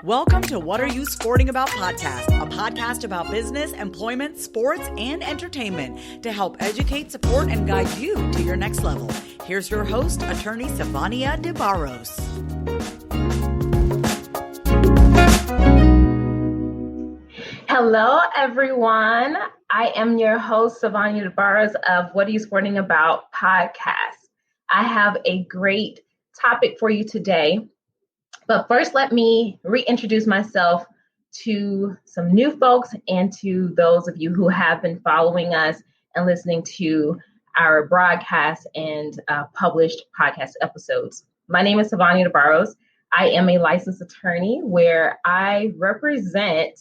Welcome to What Are You Sporting About podcast, a podcast about business, employment, sports, and entertainment to help educate, support, and guide you to your next level. Here's your host, attorney Sivonnia DeBarros. Hello, everyone. I am your host, Sivonnia DeBarros of What Are You Sporting About podcast. I have a great topic for you today. But first, let me reintroduce myself to some new folks and to those of you who have been following us and listening to our broadcast and published podcast episodes. My name is Sivonnia DeBarros. I am a licensed attorney where I represent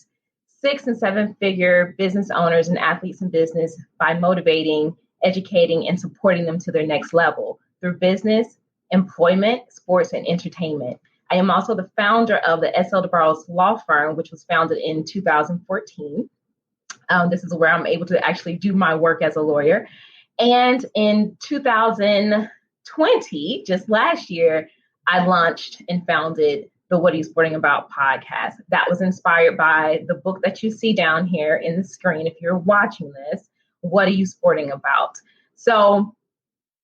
6- and 7-figure business owners and athletes in business by motivating, educating, and supporting them to their next level through business, employment, sports, and entertainment. I am also the founder of the S.L. DeBarros Law Firm, which was founded in 2014. This is where I'm able to actually do my work as a lawyer. And in 2020, just last year, I launched and founded the What Are You Sporting About podcast. That was inspired by the book that you see down here in the screen. If you're watching this, What Are You Sporting About? So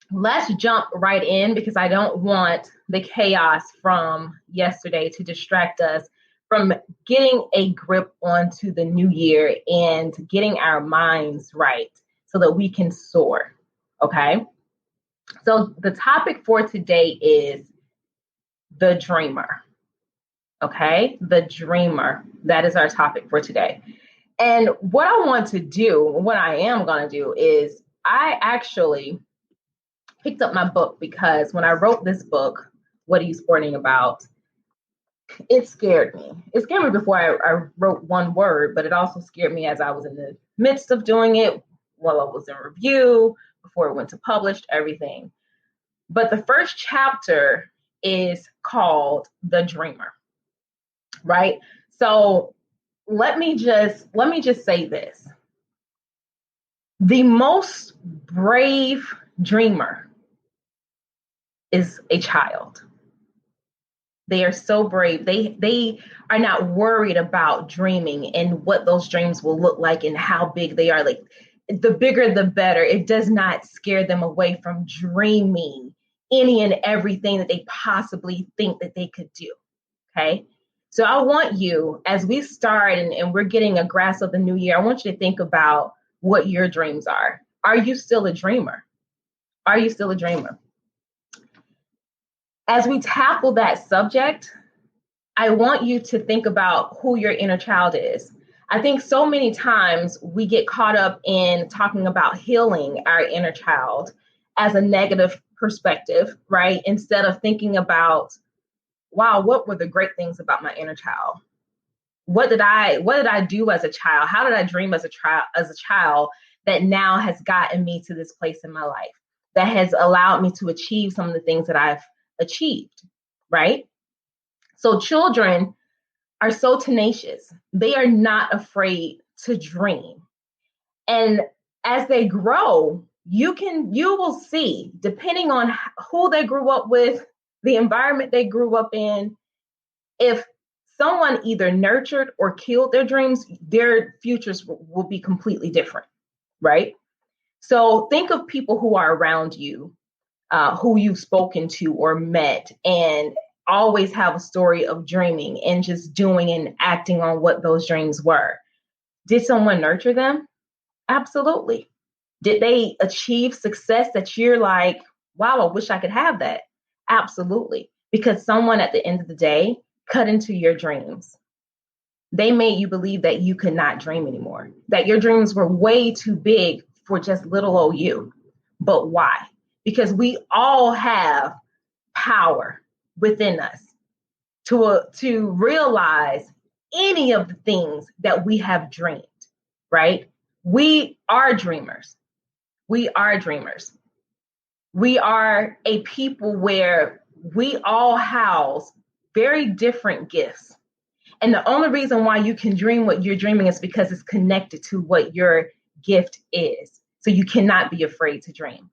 let's jump right in because I don't want the chaos from yesterday to distract us from getting a grip onto the new year and getting our minds right so that we can soar. Okay. So the topic for today is the dreamer. Okay. The dreamer. That is our topic for today. And what I want to do, what I am going to do is I actually picked up my book because when I wrote this book, What Are You Sporting About? It scared me. It scared me before I wrote one word, but it also scared me as I was in the midst of doing it, while I was in review, before it went to published, everything. But the first chapter is called The Dreamer, right? So let me just say this. The most brave dreamer is a child. They are so brave. They are not worried about dreaming and what those dreams will look like and how big they are. Like the bigger, the better. It does not scare them away from dreaming any and everything that they possibly think that they could do. Okay. So I want you, as we start and we're getting a grasp of the new year, I want you to think about what your dreams are. Are you still a dreamer? Are you still a dreamer? As we tackle that subject, I want you to think about who your inner child is. I think so many times we get caught up in talking about healing our inner child as a negative perspective, right? Instead of thinking about, wow, what were the great things about my inner child? What did I do as a child? How did I dream as a child that now has gotten me to this place in my life that has allowed me to achieve some of the things that I've achieved, right? So children are so tenacious. They are not afraid to dream. And as they grow, you will see, depending on who they grew up with, the environment they grew up in, if someone either nurtured or killed their dreams, their futures will be completely different, right? So think of people who are around you, who you've spoken to or met, and always have a story of dreaming and just doing and acting on what those dreams were. Did someone nurture them? Absolutely. Did they achieve success that you're like, wow, I wish I could have that? Absolutely. Because someone at the end of the day cut into your dreams. They made you believe that you could not dream anymore, that your dreams were way too big for just little old you. But why? Because we all have power within us to realize any of the things that we have dreamed, right? We are dreamers. We are dreamers. We are a people where we all house very different gifts. And the only reason why you can dream what you're dreaming is because it's connected to what your gift is. So you cannot be afraid to dream.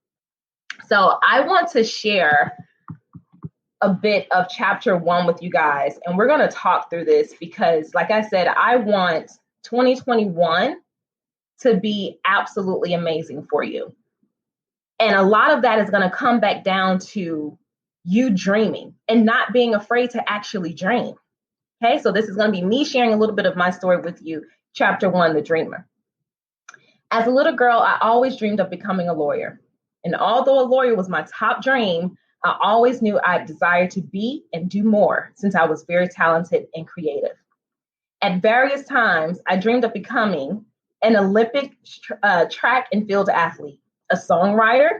So I want to share a bit of chapter 1 with you guys, and we're going to talk through this because, like I said, I want 2021 to be absolutely amazing for you. And a lot of that is going to come back down to you dreaming and not being afraid to actually dream. Okay, so this is going to be me sharing a little bit of my story with you. Chapter 1, The Dreamer. As a little girl, I always dreamed of becoming a lawyer. And although a lawyer was my top dream, I always knew I desired to be and do more since I was very talented and creative. At various times, I dreamed of becoming an Olympic track and field athlete, a songwriter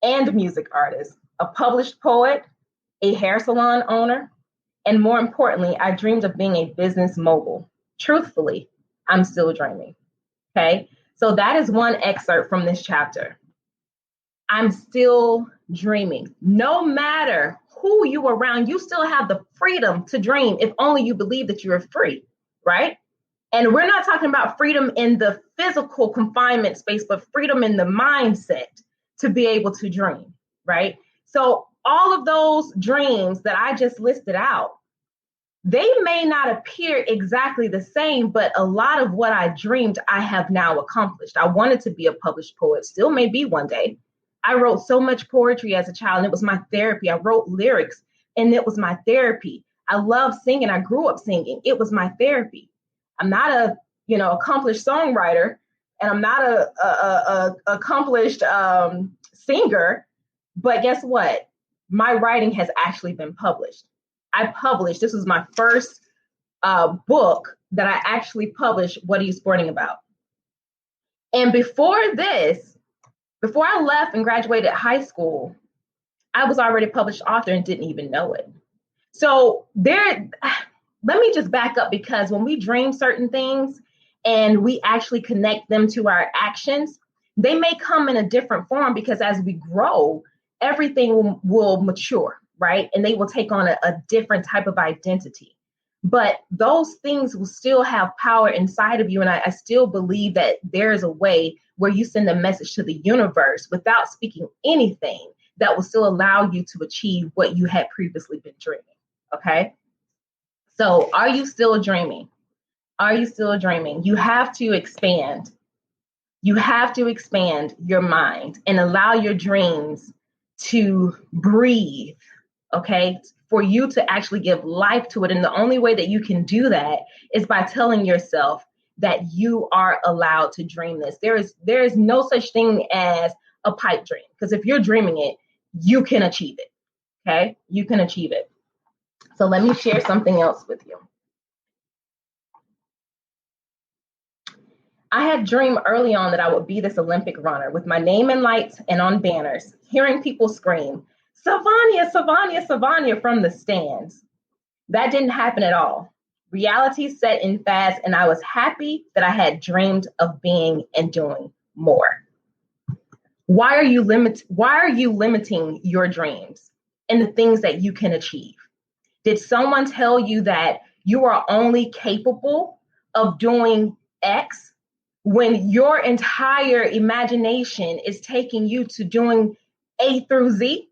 and music artist, a published poet, a hair salon owner, and more importantly, I dreamed of being a business mogul. Truthfully, I'm still dreaming. Okay, so that is one excerpt from this chapter. I'm still dreaming. No matter who you are around, you still have the freedom to dream if only you believe that you're free, right? And we're not talking about freedom in the physical confinement space, but freedom in the mindset to be able to dream, right? So all of those dreams that I just listed out, they may not appear exactly the same, but a lot of what I dreamed, I have now accomplished. I wanted to be a published poet, still may be one day. I wrote so much poetry as a child, and it was my therapy. I wrote lyrics, and it was my therapy. I love singing. I grew up singing. It was my therapy. I'm not a, accomplished songwriter, and I'm not a accomplished singer, but guess what? My writing has actually been published. This was my first book that I actually published, What Are You Sporting About? And before I left and graduated high school, I was already a published author and didn't even know it. So let me just back up, because when we dream certain things and we actually connect them to our actions, they may come in a different form, because as we grow, everything will mature, right? And they will take on a different type of identity. But those things will still have power inside of you. And I still believe that there is a way where you send a message to the universe without speaking anything that will still allow you to achieve what you had previously been dreaming. Okay. So are you still dreaming? Are you still dreaming? You have to expand. You have to expand your mind and allow your dreams to breathe. Okay, for you to actually give life to it. And the only way that you can do that is by telling yourself that you are allowed to dream this. There is no such thing as a pipe dream, because if you're dreaming it, you can achieve it. Okay, you can achieve it. So let me share something else with you. I had dreamed early on that I would be this Olympic runner with my name in lights and on banners, hearing people scream, Sivonnia, Sivonnia, Sivonnia from the stands. That didn't happen at all. Reality set in fast, and I was happy that I had dreamed of being and doing more. Why are you limiting your dreams and the things that you can achieve? Did someone tell you that you are only capable of doing X when your entire imagination is taking you to doing A through Z?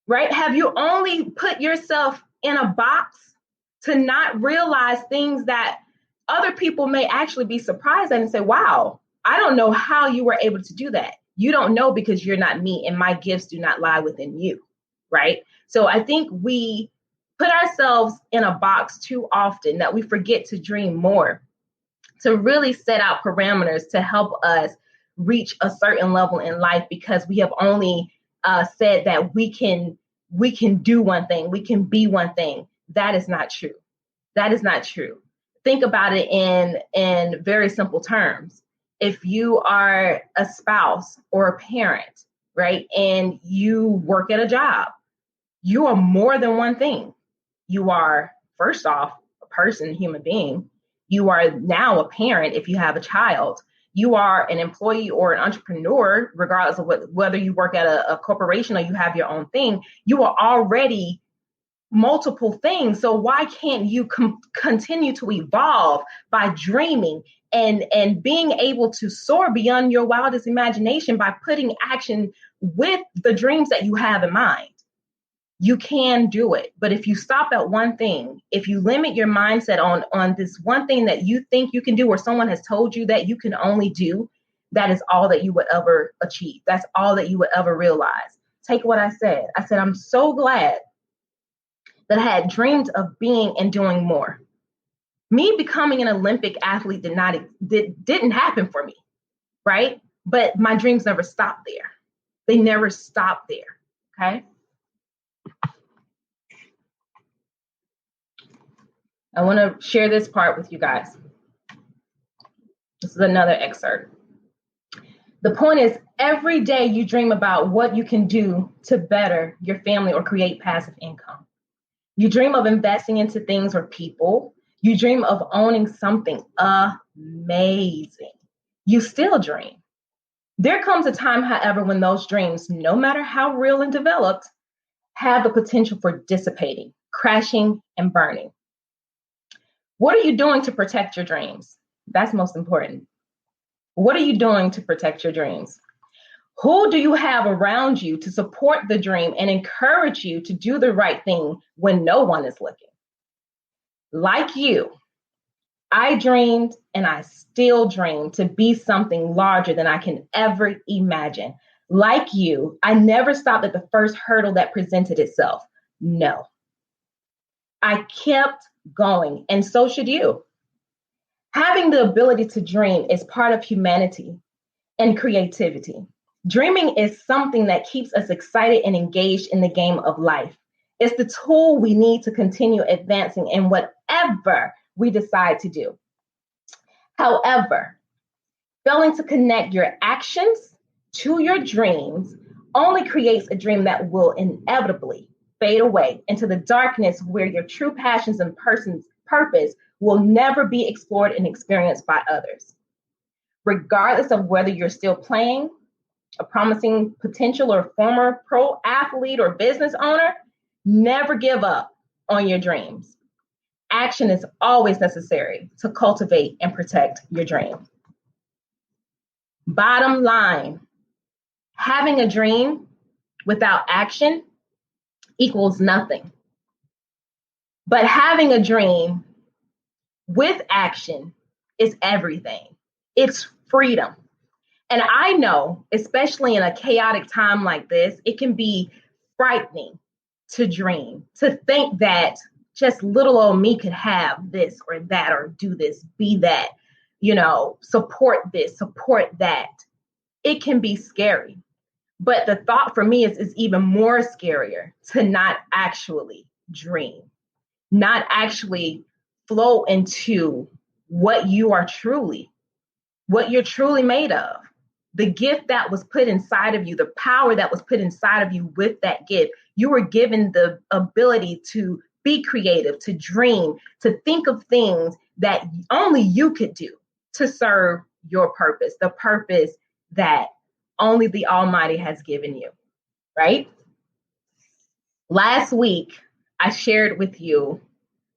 Right? Have you only put yourself in a box to not realize things that other people may actually be surprised at and say, wow, I don't know how you were able to do that. You don't know because you're not me, and my gifts do not lie within you. Right? So I think we put ourselves in a box too often that we forget to dream more, to really set out parameters to help us reach a certain level in life, because we have only said that we can do one thing, we can be one thing. That is not true. That is not true. Think about it in very simple terms. If you are a spouse or a parent, right, and you work at a job, you are more than one thing. You are, first off, a person, human being. You are now a parent if you have a child. You are an employee or an entrepreneur, regardless of whether you work at a corporation or you have your own thing. You are already multiple things. So why can't you continue to evolve by dreaming and being able to soar beyond your wildest imagination by putting action with the dreams that you have in mind? You can do it. But if you stop at one thing, if you limit your mindset on this one thing that you think you can do, or someone has told you that you can only do, that is all that you would ever achieve. That's all that you would ever realize. Take what I said. I said, I'm so glad that I had dreamed of being and doing more. Me becoming an Olympic athlete didn't happen for me, right? But my dreams never stopped there. They never stopped there, okay? I want to share this part with you guys. This is another excerpt. The point is, every day you dream about what you can do to better your family or create passive income. You dream of investing into things or people. You dream of owning something amazing. You still dream. There comes a time, however, when those dreams, no matter how real and developed, have the potential for dissipating, crashing, and burning. What are you doing to protect your dreams? That's most important. What are you doing to protect your dreams? Who do you have around you to support the dream and encourage you to do the right thing when no one is looking? Like you, I dreamed and I still dream to be something larger than I can ever imagine. Like you, I never stopped at the first hurdle that presented itself. No. I kept going, and so should you. Having the ability to dream is part of humanity and creativity. Dreaming is something that keeps us excited and engaged in the game of life. It's the tool we need to continue advancing in whatever we decide to do. However, failing to connect your actions to your dreams only creates a dream that will inevitably fade away into the darkness where your true passions and purpose will never be explored and experienced by others. Regardless of whether you're still playing, a promising potential or former pro athlete or business owner, never give up on your dreams. Action is always necessary to cultivate and protect your dream. Bottom line, having a dream without action equals nothing. But having a dream with action is everything. It's freedom. And I know, especially in a chaotic time like this, it can be frightening to dream, to think that just little old me could have this or that, or do this, be that, support this, support that. It can be scary. But the thought for me is even more scarier to not actually dream, not actually flow into what you're truly made of. The gift that was put inside of you, the power that was put inside of you with that gift. You were given the ability to be creative, to dream, to think of things that only you could do to serve your purpose, the purpose that only the Almighty has given you, right? Last week, I shared with you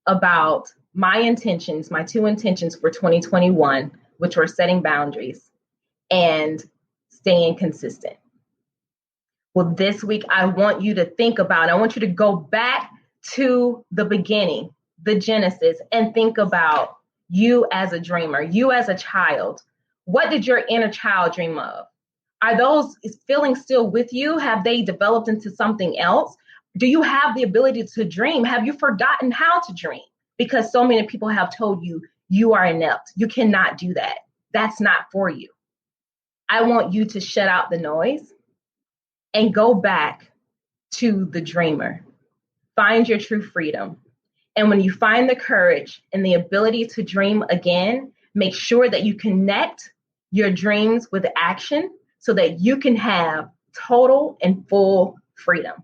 about my intentions, my two intentions for 2021, which were setting boundaries and staying consistent. Well, this week, I want you to think about, I want you to go back to the beginning, the Genesis, and think about you as a dreamer, you as a child. What did your inner child dream of? Are those feelings still with you? Have they developed into something else? Do you have the ability to dream? Have you forgotten how to dream? Because so many people have told you, you are inept. You cannot do that. That's not for you. I want you to shut out the noise and go back to the dreamer. Find your true freedom. And when you find the courage and the ability to dream again, make sure that you connect your dreams with action so that you can have total and full freedom.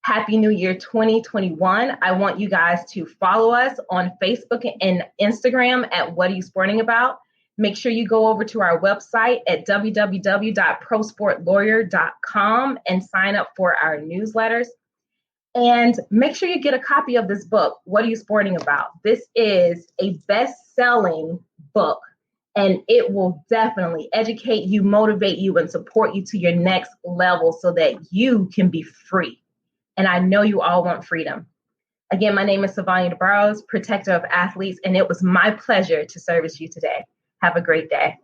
Happy New Year 2021. I want you guys to follow us on Facebook and Instagram at What Are You Sporting About? Make sure you go over to our website at www.prosportlawyer.com and sign up for our newsletters. And make sure you get a copy of this book, What Are You Sporting About? This is a best-selling book, and it will definitely educate you, motivate you, and support you to your next level so that you can be free. And I know you all want freedom. Again, my name is Sivonnia DeBarros, protector of athletes, and it was my pleasure to service you today. Have a great day.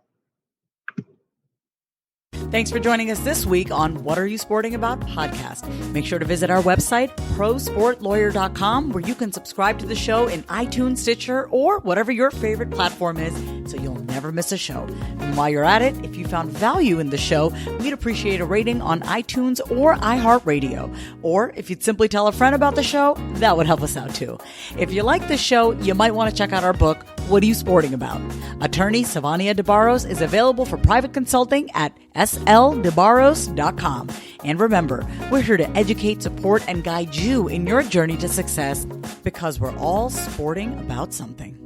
Thanks for joining us this week on What Are You Sporting About podcast. Make sure to visit our website, prosportlawyer.com, where you can subscribe to the show in iTunes, Stitcher, or whatever your favorite platform is, so you'll never miss a show. And while you're at it, if you found value in the show, we'd appreciate a rating on iTunes or iHeartRadio. Or if you'd simply tell a friend about the show, that would help us out too. If you like the show, you might want to check out our book, What Are You Sporting About? Attorney Sivonnia DeBarros is available for private consulting at sldebarros.com. And remember, we're here to educate, support, and guide you in your journey to success, because we're all sporting about something.